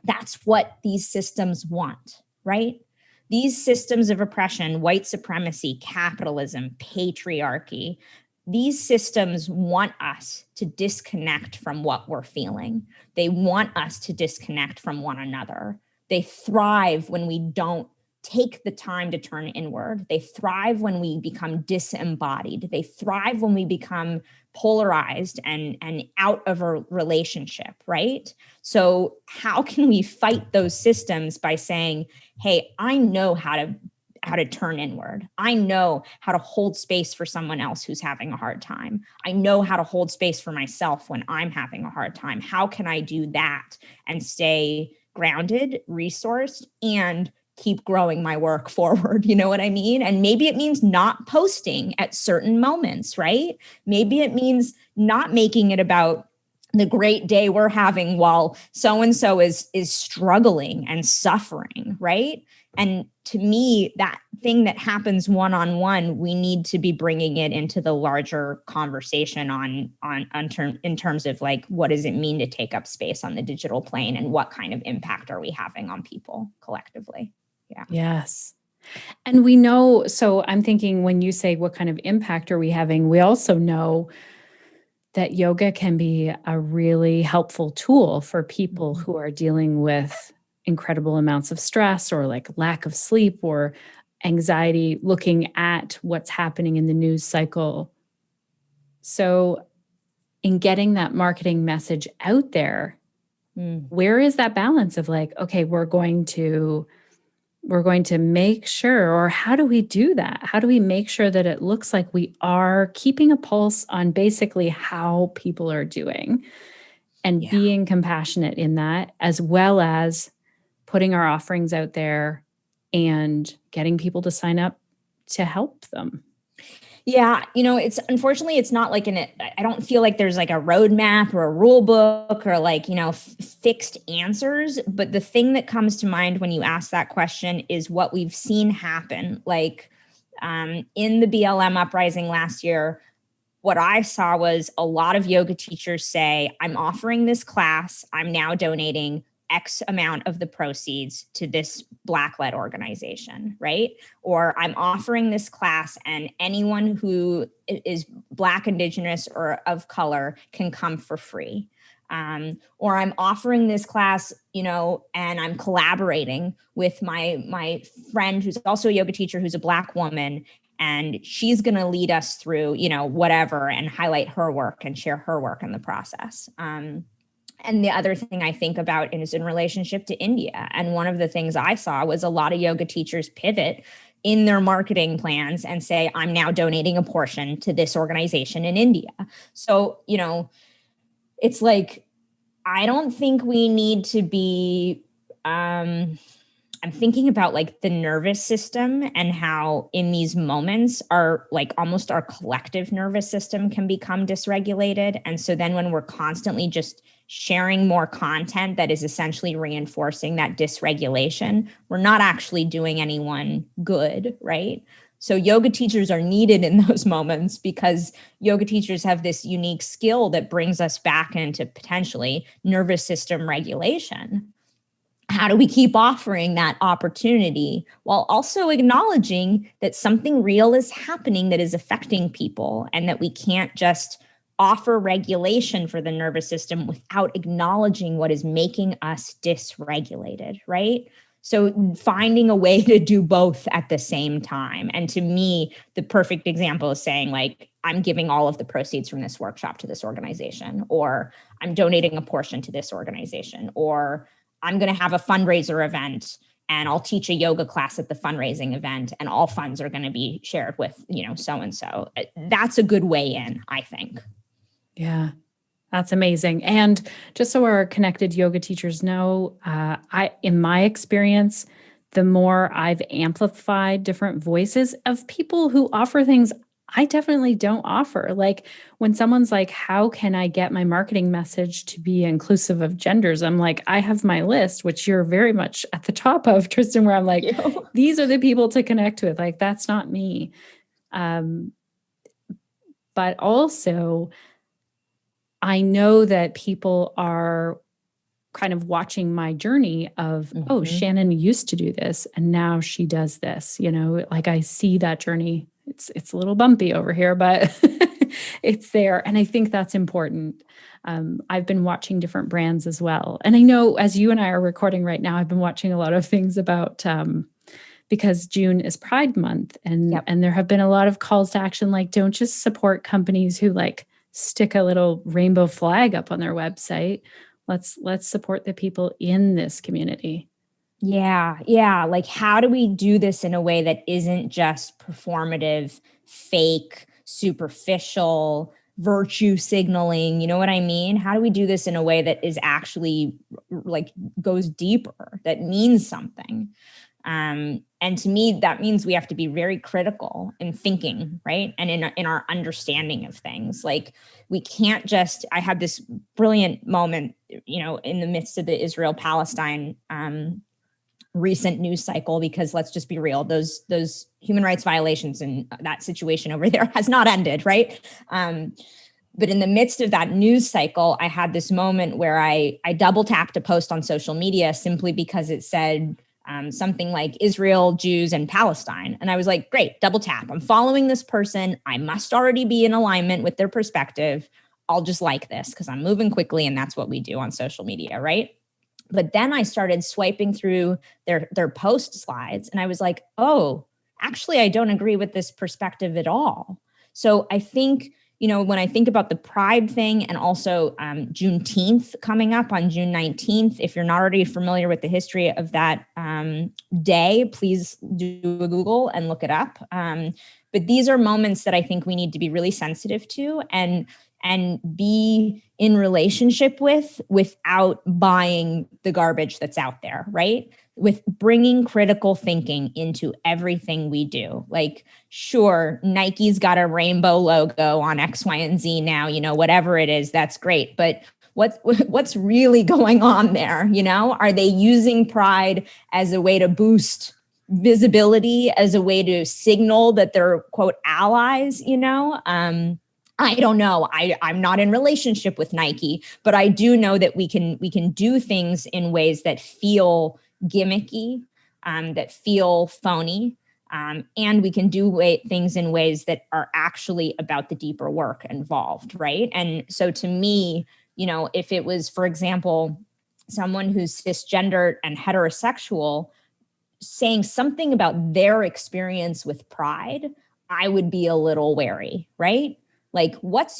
that's what these systems want, right? These systems of oppression, white supremacy, capitalism, patriarchy, these systems want us to disconnect from what we're feeling. They want us to disconnect from one another. They thrive when we don't take the time to turn inward. They thrive when we become disembodied. They thrive when we become polarized and out of a relationship, right? So how can we fight those systems by saying, hey, I know how to turn inward. I know how to hold space for someone else who's having a hard time. I know how to hold space for myself when I'm having a hard time. How can I do that and stay grounded, resourced, and keep growing my work forward. You know what I mean? And maybe it means not posting at certain moments, right? Maybe it means not making it about the great day we're having while so-and-so is struggling and suffering, right? And to me, that thing that happens one-on-one, we need to be bringing it into the larger conversation in terms of like, what does it mean to take up space on the digital plane, and what kind of impact are we having on people collectively? Yeah. Yes. And we know, so I'm thinking when you say what kind of impact are we having, we also know that yoga can be a really helpful tool for people who are dealing with incredible amounts of stress or like lack of sleep or anxiety, looking at what's happening in the news cycle. So in getting that marketing message out there, where is that balance of like, okay, we're going to make sure, or how do we do that? How do we make sure that it looks like we are keeping a pulse on basically how people are doing and being compassionate in that, as well as putting our offerings out there and getting people to sign up to help them? Yeah, it's unfortunately it's not like I don't feel like there's like a roadmap or a rule book or like, fixed answers. But the thing that comes to mind when you ask that question is what we've seen happen. Like in the BLM uprising last year, what I saw was a lot of yoga teachers say, I'm offering this class, I'm now donating X amount of the proceeds to this Black-led organization, right? Or I'm offering this class and anyone who is Black, Indigenous, or of color can come for free. Or I'm offering this class, and I'm collaborating with my friend who's also a yoga teacher who's a Black woman, and she's going to lead us through, whatever, and highlight her work and share her work in the process. And the other thing I think about is in relationship to India. And one of the things I saw was a lot of yoga teachers pivot in their marketing plans and say, I'm now donating a portion to this organization in India. So, it's like, I don't think we need to be, I'm thinking about like the nervous system and how in these moments our collective nervous system can become dysregulated. And so then when we're constantly just sharing more content that is essentially reinforcing that dysregulation, we're not actually doing anyone good, right? So yoga teachers are needed in those moments because yoga teachers have this unique skill that brings us back into potentially nervous system regulation. How do we keep offering that opportunity while also acknowledging that something real is happening that is affecting people, and that we can't just offer regulation for the nervous system without acknowledging what is making us dysregulated, right? So finding a way to do both at the same time. And to me, the perfect example is saying like, I'm giving all of the proceeds from this workshop to this organization, or I'm donating a portion to this organization, or I'm going to have a fundraiser event and I'll teach a yoga class at the fundraising event and all funds are going to be shared with, so-and-so. That's a good way in, I think. Yeah, that's amazing. And just so our connected yoga teachers know, in my experience, the more I've amplified different voices of people who offer things I definitely don't offer. Like when someone's like, how can I get my marketing message to be inclusive of genders? I'm like, I have my list, which you're very much at the top of, Tristan, where I'm like, these are the people to connect with. Like, that's not me. But also, I know that people are kind of watching my journey of, oh, Shannon used to do this and now she does this, like I see that journey. It's a little bumpy over here, but it's there. And I think that's important. I've been watching different brands as well. And I know as you and I are recording right now, I've been watching a lot of things about, because June is Pride Month and there have been a lot of calls to action, like don't just support companies who like stick a little rainbow flag up on their website. Let's support the people in this community. Yeah. Like, how do we do this in a way that isn't just performative, fake, superficial, virtue signaling? You know what I mean? How do we do this in a way that is actually like goes deeper, that means something? And to me, that means we have to be very critical in thinking, right? And in our understanding of things. Like, we can't just, I had this brilliant moment, in the midst of the Israel-Palestine recent news cycle, because let's just be real, those human rights violations and that situation over there has not ended, right? But in the midst of that news cycle, I had this moment where I double tapped a post on social media simply because it said something like Israel, Jews, and Palestine. And I was like, great, double tap. I'm following this person. I must already be in alignment with their perspective. I'll just like this because I'm moving quickly, and that's what we do on social media, right? But then I started swiping through their post slides, and I was like, oh, actually, I don't agree with this perspective at all. So I think, when I think about the Pride thing, and also Juneteenth coming up on June 19th, if you're not already familiar with the history of that day, please do a Google and look it up. But these are moments that I think we need to be really sensitive to and be in relationship with, without buying the garbage that's out there, right? With bringing critical thinking into everything we do. Like, sure, Nike's got a rainbow logo on X, Y, and Z now, whatever it is, that's great. But what's really going on there? Are they using Pride as a way to boost visibility, as a way to signal that they're, quote, allies, I don't know. I'm not in relationship with Nike, but I do know that we can do things in ways that feel gimmicky, that feel phony, and we can do things in ways that are actually about the deeper work involved, right? And so to me, if it was, for example, someone who's cisgender and heterosexual saying something about their experience with Pride, I would be a little wary, right? Like, what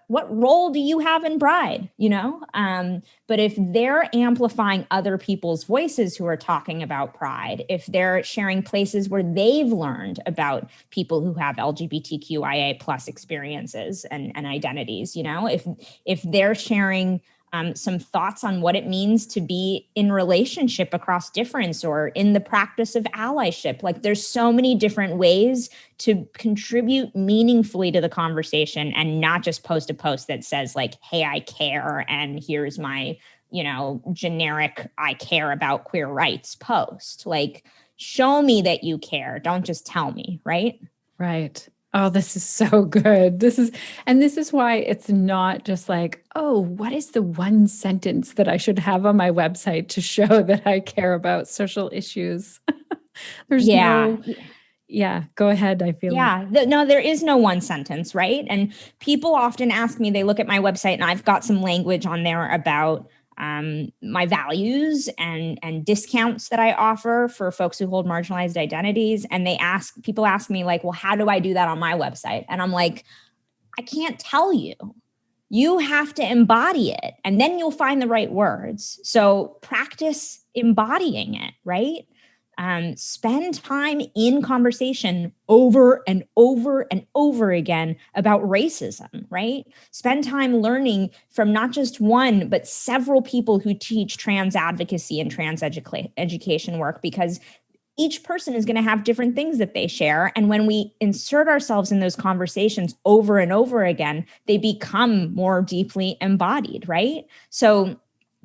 role do you have in Pride? But if they're amplifying other people's voices who are talking about Pride, if they're sharing places where they've learned about people who have LGBTQIA plus experiences and identities, if they're sharing some thoughts on what it means to be in relationship across difference, or in the practice of allyship. Like, there's so many different ways to contribute meaningfully to the conversation, and not just post a post that says like, hey, I care, and here's my, generic I care about queer rights post. Like, show me that you care. Don't just tell me, right? Right. Oh, this is so good. This is why it's not just like, oh, what is the one sentence that I should have on my website to show that I care about social issues? There's go ahead. I feel no, there is no one sentence, right? And people often ask me, they look at my website and I've got some language on there about my values and discounts that I offer for folks who hold marginalized identities. And people ask me like, well, how do I do that on my website? And I'm like, I can't tell you. You have to embody it, and then you'll find the right words. So practice embodying it, right? Spend time in conversation over and over and over again about racism, right? Spend time learning from not just one, but several people who teach trans advocacy and trans education work, because each person is going to have different things that they share. And when we insert ourselves in those conversations over and over again, they become more deeply embodied, right? So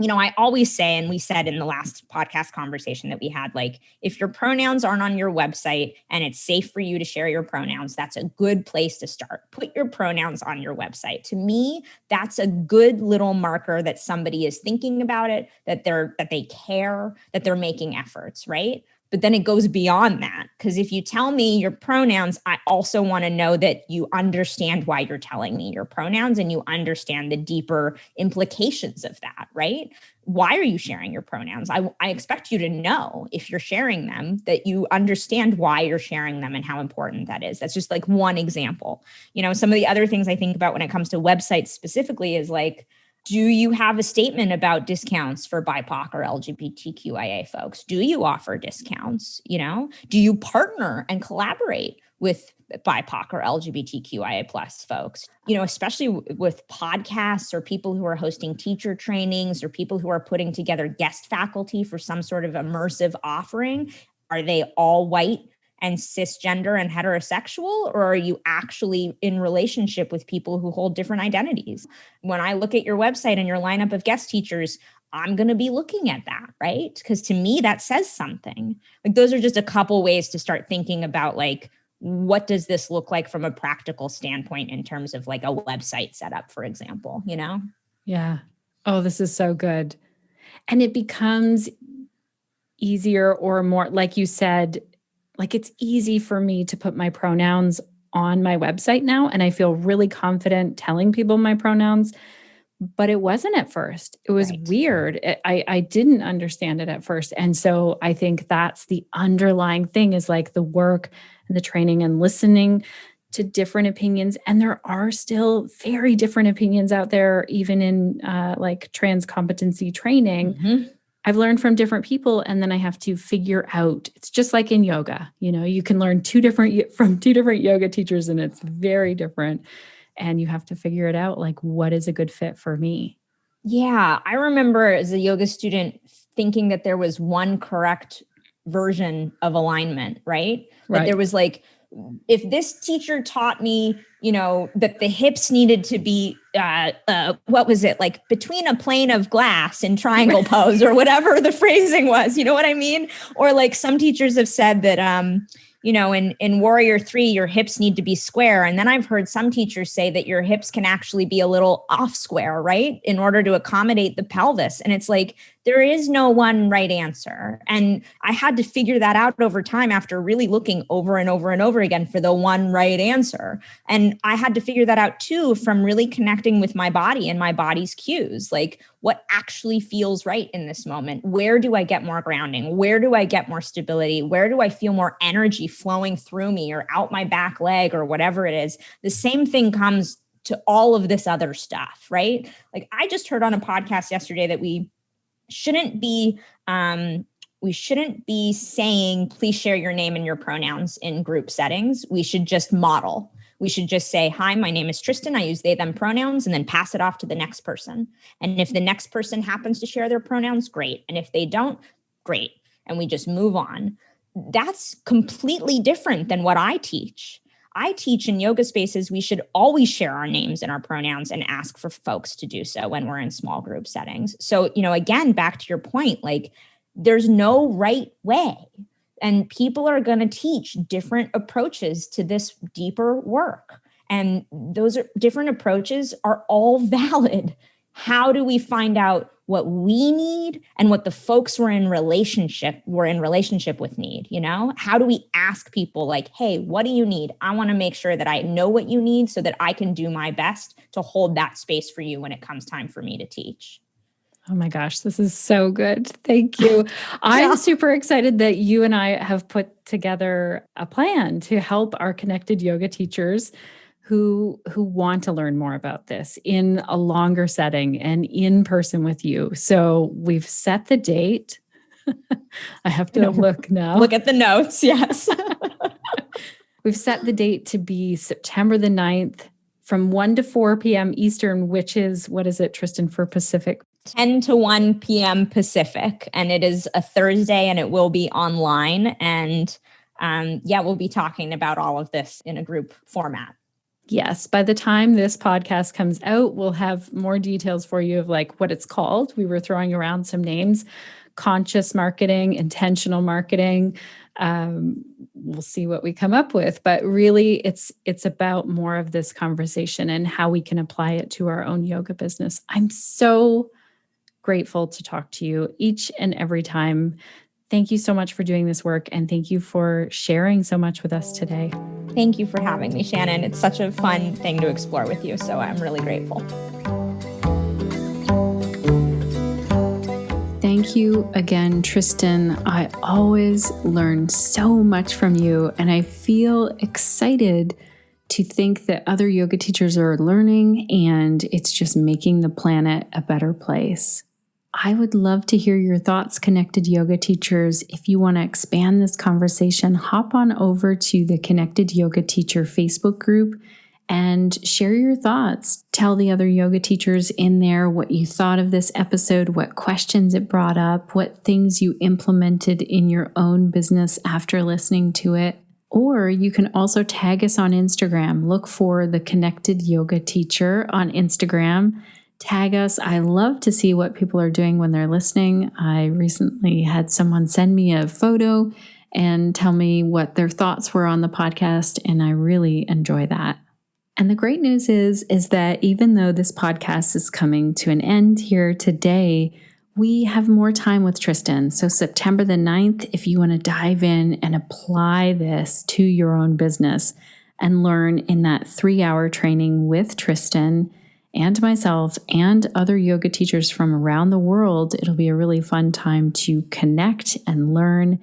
I always say, and we said in the last podcast conversation that we had, like, if your pronouns aren't on your website and it's safe for you to share your pronouns, that's a good place to start. Put your pronouns on your website. To me, that's a good little marker that somebody is thinking about it, that they care, that they're making efforts, right? But then it goes beyond that, because if you tell me your pronouns, I also want to know that you understand why you're telling me your pronouns, and you understand the deeper implications of that, right? Why are you sharing your pronouns? I expect you to know, if you're sharing them, that you understand why you're sharing them and how important that is. That's just like one example. Some of the other things I think about when it comes to websites specifically is like, do you have a statement about discounts for BIPOC or LGBTQIA folks? Do you offer discounts? Do you partner and collaborate with BIPOC or LGBTQIA plus folks? Especially with podcasts, or people who are hosting teacher trainings, or people who are putting together guest faculty for some sort of immersive offering. are they all white and cisgender and heterosexual, or are you actually in relationship with people who hold different identities? When I look at your website and your lineup of guest teachers, I'm going to be looking at that, right? Because to me, that says something. Like, those are just a couple ways to start thinking about, like, what does this look like from a practical standpoint in terms of like a website setup, for example, you know? Yeah. Oh, this is so good. And it becomes easier or more, like you said, like it's easy for me to put my pronouns on my website now. And I feel really confident telling people my pronouns, but it wasn't at first. It was weird. I didn't understand it at first. And so I think that's the underlying thing, is like the work and the training and listening to different opinions. And there are still very different opinions out there, even in like trans competency training. Mm-hmm. I've learned from different people, and then I have to figure out, it's just like in yoga, you know, you can learn from two different yoga teachers, and it's very different. And you have to figure it out, like, what is a good fit for me? Yeah. I remember as a yoga student thinking that there was one correct version of alignment, right? That there was like, if this teacher taught me, you know, that the hips needed to be, what was it? Like between a plane of glass in triangle pose, or whatever the phrasing was, you know what I mean? Or like some teachers have said that, you know, in Warrior 3, your hips need to be square. And then I've heard some teachers say that your hips can actually be a little off square, right? In order to accommodate the pelvis. And it's like, there is no one right answer. And I had to figure that out over time after really looking over and over and over again for the one right answer. And I had to figure that out too, from really connecting with my body and my body's cues. Like, what actually feels right in this moment? Where do I get more grounding? Where do I get more stability? Where do I feel more energy flowing through me or out my back leg or whatever it is? The same thing comes to all of this other stuff, right? Like, I just heard on a podcast yesterday that we shouldn't be saying, please share your name and your pronouns in group settings. We should just model. We should just say, hi, my name is Tristan. I use they, them pronouns, and then pass it off to the next person. And if the next person happens to share their pronouns, great. And if they don't, great. And we just move on. That's completely different than what I teach. I teach in yoga spaces, we should always share our names and our pronouns and ask for folks to do so when we're in small group settings. So, you know, again, back to your point, like, there's no right way. And people are going to teach different approaches to this deeper work. And those different approaches are all valid. How do we find out what we need and what the folks we're in relationship with need? You know, how do we ask people like, hey, what do you need? I want to make sure that I know what you need so that I can do my best to hold that space for you when it comes time for me to teach. Oh my gosh, this is so good. Thank you. I'm super excited that you and I have put together a plan to help our connected yoga teachers who want to learn more about this in a longer setting and in person with you. So we've set the date. I have to look now. Look at the notes. Yes. We've set the date to be September the 9th from 1 to 4 p.m. Eastern, which is, what is it, Tristan, for Pacific? 10 to 1 p.m. Pacific. And it is a Thursday, and it will be online. And we'll be talking about all of this in a group format. Yes. By the time this podcast comes out, we'll have more details for you of like what it's called. We were throwing around some names: conscious marketing, intentional marketing. We'll see what we come up with, but really it's about more of this conversation and how we can apply it to our own yoga business. I'm so grateful to talk to you each and every time. Thank you so much for doing this work, and thank you for sharing so much with us today. Thank you for having me, Shannon. It's such a fun thing to explore with you, so I'm really grateful. Thank you again, Tristan. I always learn so much from you, and I feel excited to think that other yoga teachers are learning, and it's just making the planet a better place. I would love to hear your thoughts, connected yoga teachers. If you want to expand this conversation, hop on over to the Connected Yoga Teacher Facebook group and share your thoughts. Tell the other yoga teachers in there what you thought of this episode, what questions it brought up, what things you implemented in your own business after listening to it. Or you can also tag us on Instagram. Look for the Connected Yoga Teacher on Instagram. Tag us. I love to see what people are doing when they're listening. I recently had someone send me a photo and tell me what their thoughts were on the podcast, and I really enjoy that. And the great news is that even though this podcast is coming to an end here today, we have more time with Tristan. So September the 9th, if you want to dive in and apply this to your own business and learn in that 3-hour training with Tristan and myself and other yoga teachers from around the world, it'll be a really fun time to connect and learn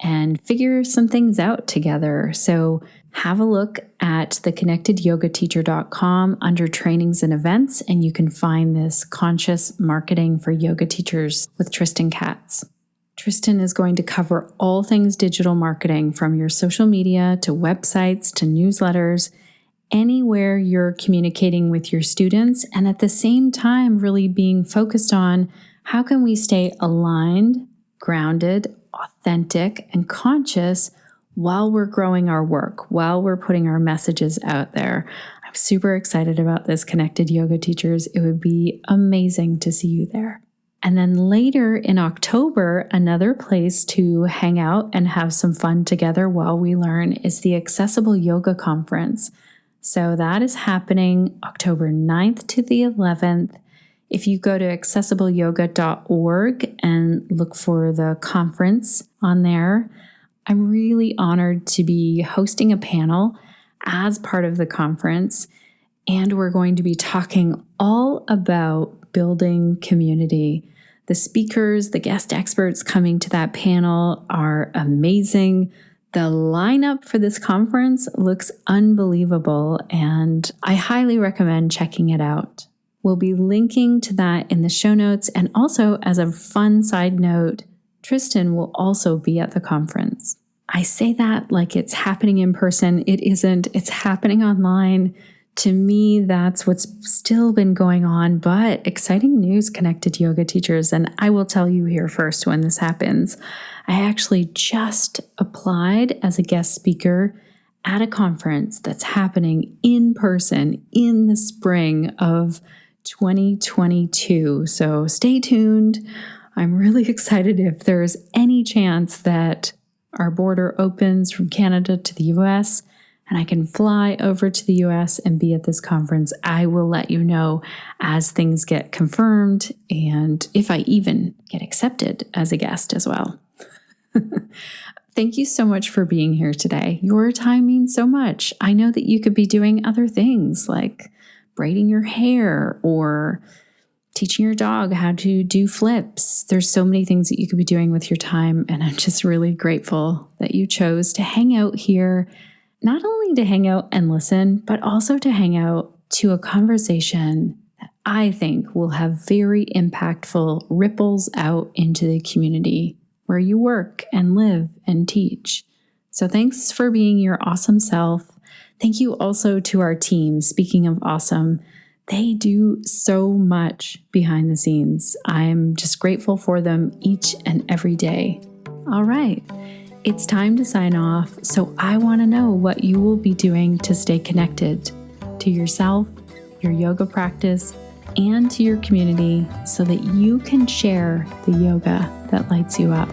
and figure some things out together. So have a look at theconnectedyogateacher.com under trainings and events, and you can find this conscious marketing for yoga teachers with Tristan Katz. Tristan is going to cover all things digital marketing, from your social media to websites to newsletters, anywhere you're communicating with your students, and at the same time really being focused on how can we stay aligned, grounded, authentic, and conscious while we're growing our work, while we're putting our messages out there. I'm super excited about this, Connected Yoga Teachers. It would be amazing to see you there. And then later in October, another place to hang out and have some fun together while we learn is the Accessible Yoga Conference. So that is happening October 9th to the 11th. If you go to accessibleyoga.org and look for the conference on there, I'm really honored to be hosting a panel as part of the conference, and we're going to be talking all about building community. The speakers, the guest experts coming to that panel are amazing. The lineup for this conference looks unbelievable, and I highly recommend checking it out. We'll be linking to that in the show notes, and also as a fun side note, Tristan will also be at the conference. I say that like it's happening in person. It isn't. It's happening online. To me, that's what's still been going on, but exciting news, Connected Yoga Teachers. And I will tell you here first when this happens. I actually just applied as a guest speaker at a conference that's happening in person in the spring of 2022. So stay tuned. I'm really excited if there's any chance that our border opens from Canada to the US and I can fly over to the US and be at this conference. I will let you know as things get confirmed and if I even get accepted as a guest as well. Thank you so much for being here today. Your time means so much. I know that you could be doing other things like braiding your hair or teaching your dog how to do flips. There's so many things that you could be doing with your time, and I'm just really grateful that you chose to hang out here, not only to hang out and listen, but also to hang out to a conversation that I think will have very impactful ripples out into the community where you work and live and teach. So thanks for being your awesome self. Thank you also to our team. Speaking of awesome, they do so much behind the scenes. I'm just grateful for them each and every day. All right, it's time to sign off. So I want to know what you will be doing to stay connected to yourself, your yoga practice, and to your community so that you can share the yoga that lights you up.